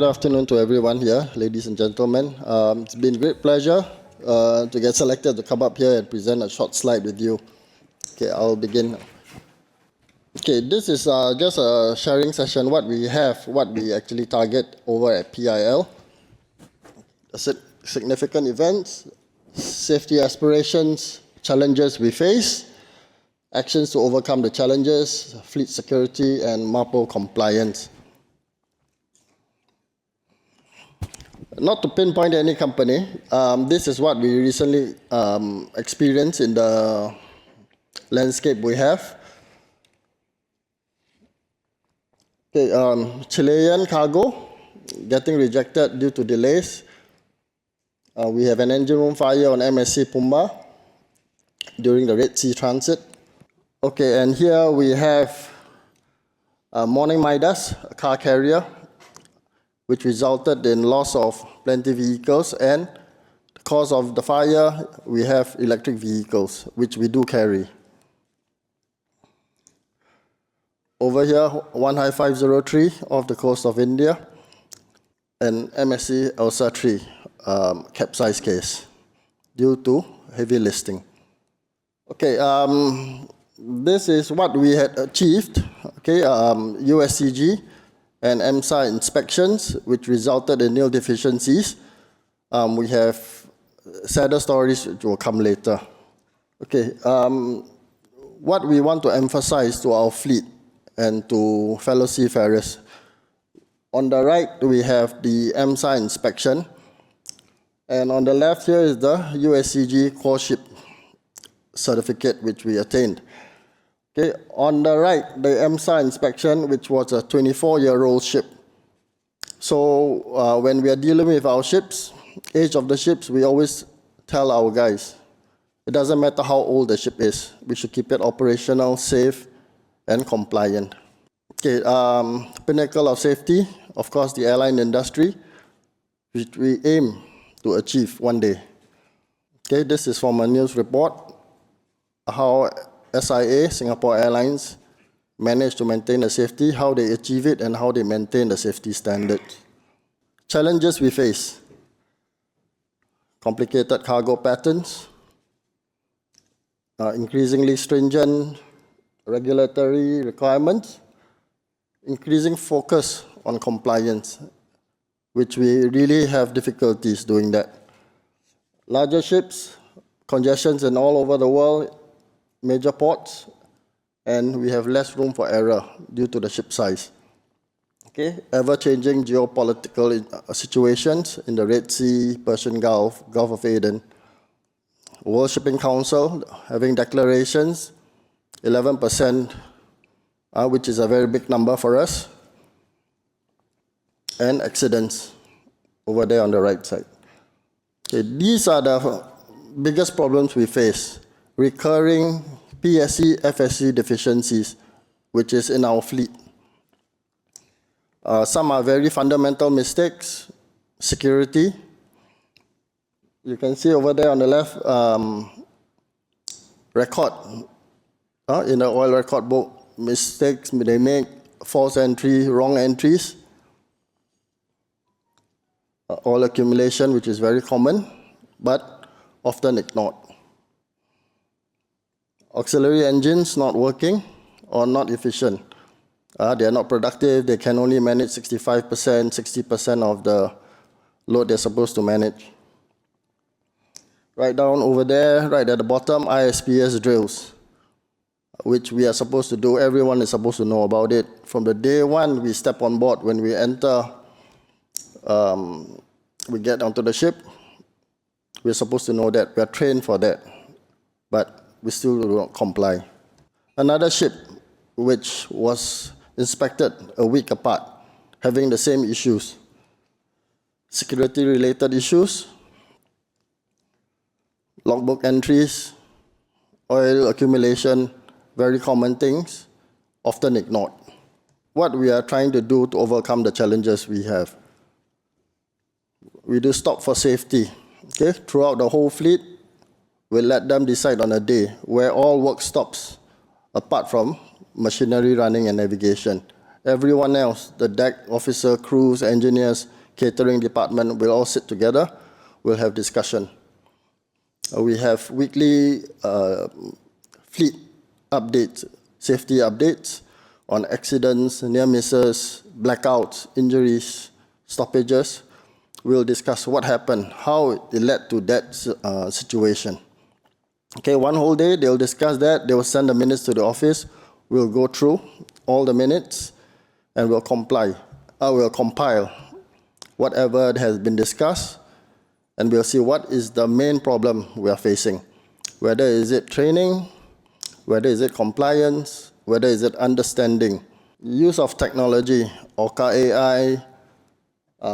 Good afternoon to everyone here, ladies and gentlemen. It's been a great pleasure to get selected to come up here and present a short slide with you. Okay, I'll begin. Okay, this is just a sharing session, what we actually target over at PIL. Significant events, safety aspirations, challenges we face, actions to overcome the challenges, fleet security, and MAPO compliance. Not to pinpoint any company, this is what we recently experienced in the landscape we have. Okay, Chilean cargo getting rejected due to delays. We have an engine room fire on MSC Pumba during the Red Sea transit. Okay, and here we have Morning Midas, a car carrier, which resulted in loss of plenty vehicles, and the cause of the fire, we have electric vehicles, which we do carry. Over here, 15503 off the coast of India, and MSC Elsa 3 capsize case due to heavy listing. Okay, this is what we had achieved. Okay, USCG and EMSA inspections, which resulted in nil deficiencies. We have sadder stories which will come later. Okay, what we want to emphasize to our fleet and to fellow seafarers. On the right, we have the EMSA inspection. And on the left here is the USCG core ship certificate, which we attained. Okay, on the right, the EMSA inspection, which was a 24-year-old ship. So when we are dealing with our ships, age of the ships, we always tell our guys, it doesn't matter how old the ship is, we should keep it operational, safe, and compliant. Okay, pinnacle of safety, of course, the airline industry, which we aim to achieve one day. Okay, this is from a news report, how SIA, Singapore Airlines, manage to maintain the safety, how they achieve it, and how they maintain the safety standards. Challenges we face: complicated cargo patterns, increasingly stringent regulatory requirements, increasing focus on compliance, which we really have difficulties doing that. Larger ships, congestions in all over the world, major ports, and we have less room for error due to the ship size. Okay, ever-changing geopolitical situations in the Red Sea, Persian Gulf, Gulf of Aden. World Shipping Council having declarations, 11%, which is a very big number for us, and accidents over there on the right side. Okay, these are the biggest problems we face. Recurring PSE, FSE deficiencies, which is in our fleet. Some are very fundamental mistakes. Security. You can see over there on the left, record. In the oil record book, mistakes, they make false entry, wrong entries. Oil accumulation, which is very common, but often ignored. Auxiliary engines not working or not efficient. They are not productive. They can only manage 65%, 60% of the load they're supposed to manage. Right down over there, right at the bottom, ISPS drills, which we are supposed to do. Everyone is supposed to know about it. From the day one we step on board, when we enter, we get onto the ship, we're supposed to know that. We are trained for that. But we still do not comply. Another ship, which was inspected a week apart, having the same issues. Security-related issues, logbook entries, oil accumulation, very common things, often ignored. What we are trying to do to overcome the challenges we have. We do stop for safety. Okay, throughout the whole fleet, we'll let them decide on a day where all work stops, apart from machinery running and navigation. Everyone else, the deck officer, crews, engineers, catering department will all sit together. We'll have discussion. We have weekly fleet updates, safety updates on accidents, near misses, blackouts, injuries, stoppages. We'll discuss what happened, how it led to that situation. Okay, one whole day, they'll discuss that. They will send the minutes to the office. We'll go through all the minutes and we'll compile whatever has been discussed, and we'll see what is the main problem we are facing. Whether is it training, whether is it compliance, whether is it understanding. Use of technology, Orca AI,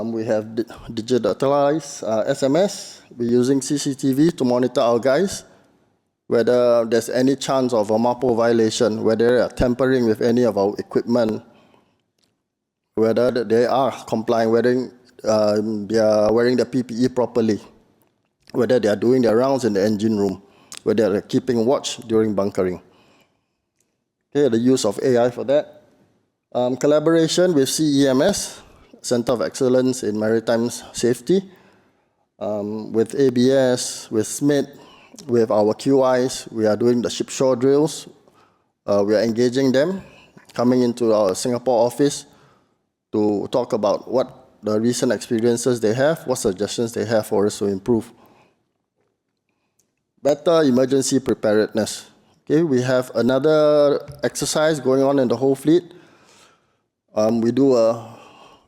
we have digitalized SMS. We're using CCTV to monitor our guys, whether there's any chance of a MAPO violation, whether they are tampering with any of our equipment, whether they are complying, whether they are wearing the PPE properly, whether they are doing their rounds in the engine room, whether they are keeping watch during bunkering. Okay, the use of AI for that. Collaboration with CEMS, Center of Excellence in Maritime Safety, with ABS, with SMIT, with our QIs. We are doing the ship shore drills. We are engaging them, coming into our Singapore office to talk about what the recent experiences they have, what suggestions they have for us to improve. Better emergency preparedness. Okay, we have another exercise going on in the whole fleet. We do a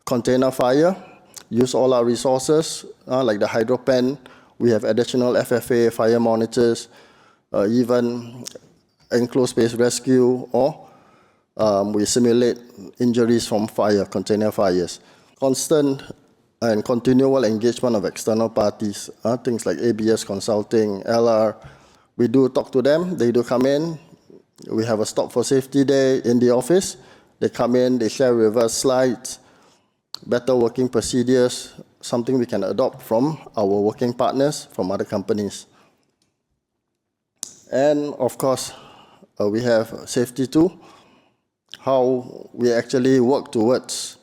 container fire, use all our resources, like the hydropen. We have additional FFA, fire monitors, even enclosed space rescue, or we simulate injuries from fire, container fires. Constant and continual engagement of external parties, things like ABS consulting, LR. We do talk to them, they do come in. We have a Stop for Safety Day in the office. They come in, they share with us slides, better working procedures, something we can adopt from our working partners from other companies. And of course, we have SAFETY4SEA, how we actually work towards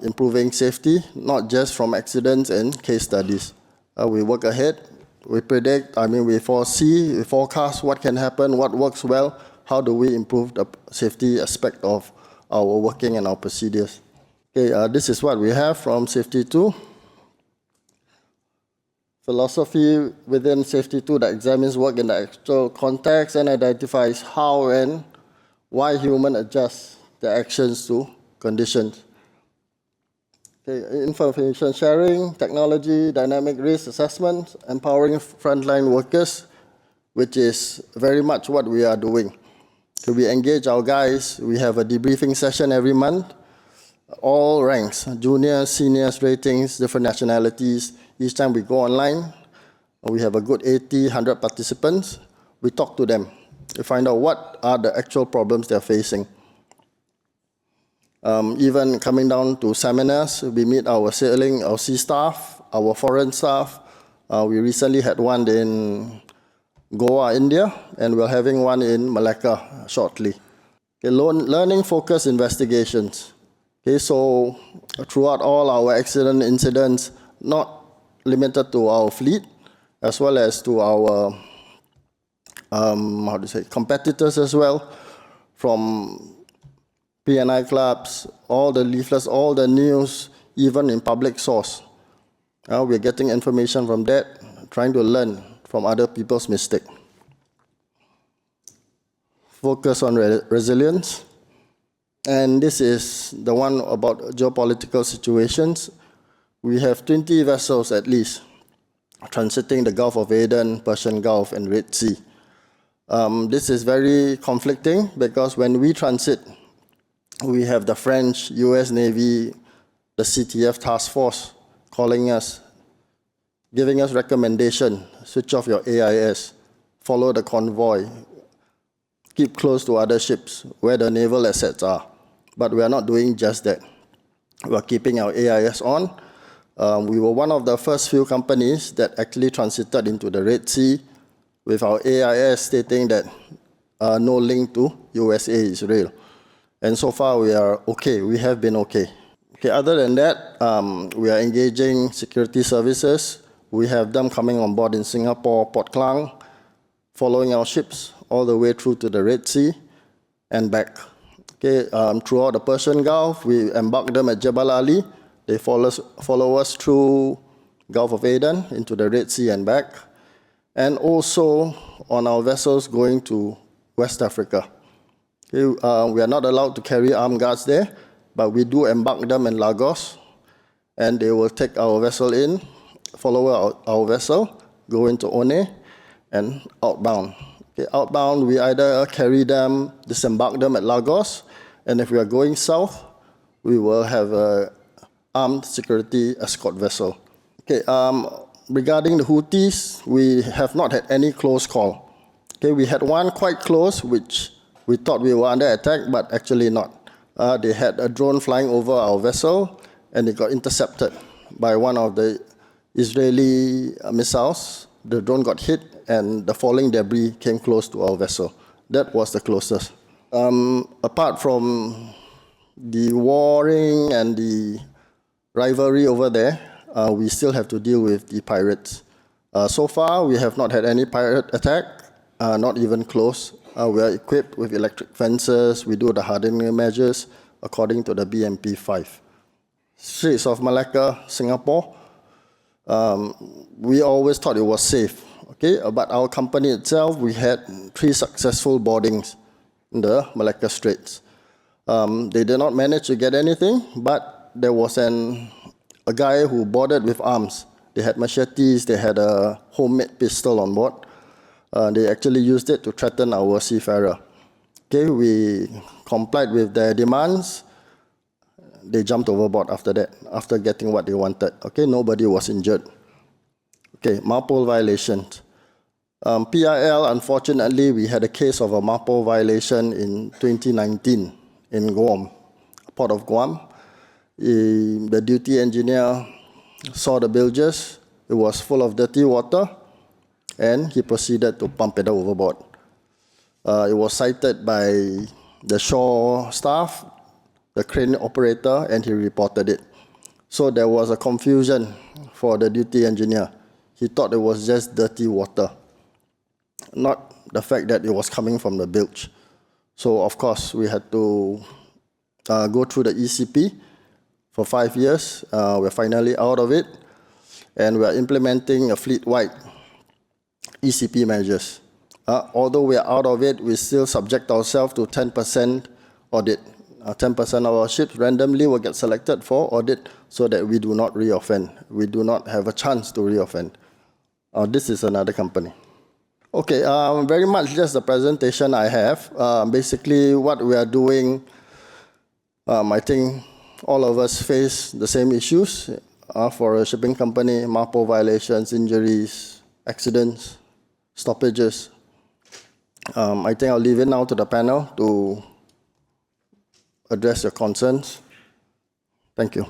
improving safety, not just from accidents and case studies. We work ahead, we predict, we foresee, we forecast what can happen, what works well, how do we improve the safety aspect of our working and our procedures. Okay, this is what we have from SAFETY4SEA. Philosophy within SAFETY4SEA that examines work in the actual context and identifies how and why humans adjust their actions to conditions. Okay, information sharing, technology, dynamic risk assessment, empowering frontline workers, which is very much what we are doing. So we engage our guys, we have a debriefing session every month, all ranks, juniors, seniors, ratings, different nationalities. Each time we go online, we have a good 80, 100 participants. We talk to them to find out what are the actual problems they're facing. Even coming down to seminars, we meet our sailing, our sea staff, our foreign staff. We recently had one in Goa, India, and we're having one in Malacca shortly. Okay, learning-focused investigations. Okay, so throughout all our accident incidents, not limited to our fleet, as well as to our competitors as well, from P&I clubs, all the leaflets, all the news, even in public source. We're getting information from that, trying to learn from other people's mistakes. Focus on resilience. And this is the one about geopolitical situations. We have 20 vessels at least transiting the Gulf of Aden, Persian Gulf, and Red Sea. This is very conflicting because when we transit, we have the French, US Navy, the CTF task force calling us, giving us recommendation, switch off your AIS, follow the convoy, keep close to other ships where the naval assets are. But we are not doing just that. We are keeping our AIS on. We were one of the first few companies that actually transited into the Red Sea with our AIS stating that no link to USA, Israel. And so far we are okay, we have been okay. Okay, other than that, we are engaging security services. We have them coming on board in Singapore, Port Klang, following our ships all the way through to the Red Sea and back. Okay, throughout the Persian Gulf, we embark them at Jebel Ali. They follow us through Gulf of Aden into the Red Sea and back, and also on our vessels going to West Africa. Okay, we are not allowed to carry armed guards there, but we do embark them in Lagos, and they will take our vessel in, follow our vessel, go into One, and outbound. Okay, outbound, we either carry them, disembark them at Lagos, and if we are going south, we will have a armed security escort vessel. Okay, regarding the Houthis, we have not had any close call. Okay, we had one quite close, which we thought we were under attack, but actually not. They had a drone flying over our vessel, and it got intercepted by one of the Israeli missiles. The drone got hit, and the falling debris came close to our vessel. That was the closest. Apart from the warring and the rivalry over there, we still have to deal with the pirates. So far, we have not had any pirate attack, not even close. We are equipped with electric fences. We do the hardening measures according to the BMP-5. Straits of Malacca, Singapore, we always thought it was safe. Okay, but our company itself, we had 3 successful boardings in the Malacca Straits. They did not manage to get anything, but there was a guy who boarded with arms. They had machetes, they had a homemade pistol on board. They actually used it to threaten our seafarer. Okay, we complied with their demands. They jumped overboard after that, after getting what they wanted. Okay, nobody was injured. Okay, MARPOL violations. PIL, unfortunately, we had a case of a MARPOL violation in 2019 in Guam, port of Guam. The duty engineer saw the bilges. It was full of dirty water, and he proceeded to pump it overboard. It was cited by the shore staff, the crane operator, and he reported it. So there was a confusion for the duty engineer. He thought it was just dirty water, not the fact that it was coming from the bilge. So of course, we had to go through the ECP for 5 years. We're finally out of it, and we're implementing a fleet-wide ECP measures. Although we are out of it, we still subject ourselves to 10% audit. 10% of our ships randomly will get selected for audit so that we do not reoffend. We do not have a chance to reoffend. This is another company. Okay, very much just the presentation I have. Basically, what we are doing, I think all of us face the same issues. For a shipping company, MARPOL violations, injuries, accidents, stoppages. I think I'll leave it now to the panel to address your concerns. Thank you.